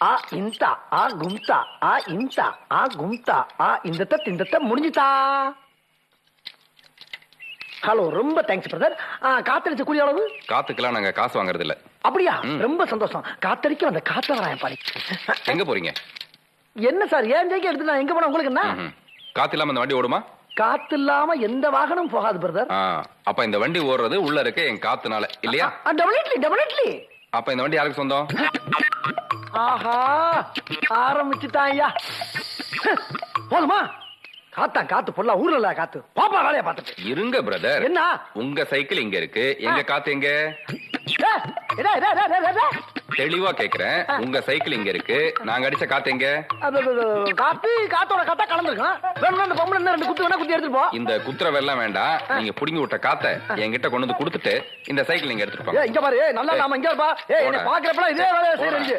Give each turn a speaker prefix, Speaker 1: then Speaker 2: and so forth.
Speaker 1: ஆ இந்தா ஆ கும்தா ஆ இந்தா ஆ கும்தா ஆ இந்த முடிஞ்சுதா. ஹலோ, ரொம்ப தேங்க்ஸ் பிரதர். காத்தடிச்ச கூலி அளவு?
Speaker 2: காத்துக்கெல்லாம் நாங்க காசு வாங்குறது இல்ல.
Speaker 1: அப்படியா? ரொம்ப சந்தோஷம். காத்தடிக்க அந்த காத்த வராயன் பாரு.
Speaker 2: எங்க போறீங்க?
Speaker 1: என்ன சார், ஏன் ஜெயிக்க எடுத்து நான் எங்க போனா உங்களுக்கு என்ன?
Speaker 2: காத்து இல்லாம இந்த வண்டி ஓடுமா?
Speaker 1: காத்து இல்லாம எந்த வாகனம் போகாது பிரதர்.
Speaker 2: அப்ப இந்த வண்டி ஓடுறது உள்ள இருக்க என் காத்துனால இல்லையா?
Speaker 1: டெபினெட்லி.
Speaker 2: அப்ப இந்த வண்டி யாருக்கு சொந்தம்?
Speaker 1: ஆஹா, ஆரம்பிச்சுட்டான் ஐயா. போதுமா? காத்து பொருளா ஊர்ல காத்து. பாப்பா வேலைய பார்த்துட்டு
Speaker 2: இருங்க பிரதர்.
Speaker 1: என்ன?
Speaker 2: உங்க சைக்கிள் இங்க இருக்கு, எங்க காத்து எங்க? தெளிவா கேக்குறேன். உங்க சைக்கிள் இங்க இருக்கு, நாங்க அடிச்ச காத்து எங்க?
Speaker 1: காத்தோட காத்தா கலந்துருக்கோம். வேணும்னா அந்த பொம்பளை ரெண்டு குத்து வேணா குத்தி எடுத்துட்டு போ.
Speaker 2: இந்த குத்துறவெல்லாம் வேண்டாம். நீங்க புடுங்கி விட்ட காத்த என்கிட்ட கொண்டு வந்து கொடுத்துட்டு இந்த சைக்கிள் நீங்க எடுத்துட்டு போங்க.
Speaker 1: இங்க பாரு, நல்லா நாம இங்க இருப்பா. என்ன பாக்குறப்ப இதே வேலையை செய்யறீங்க.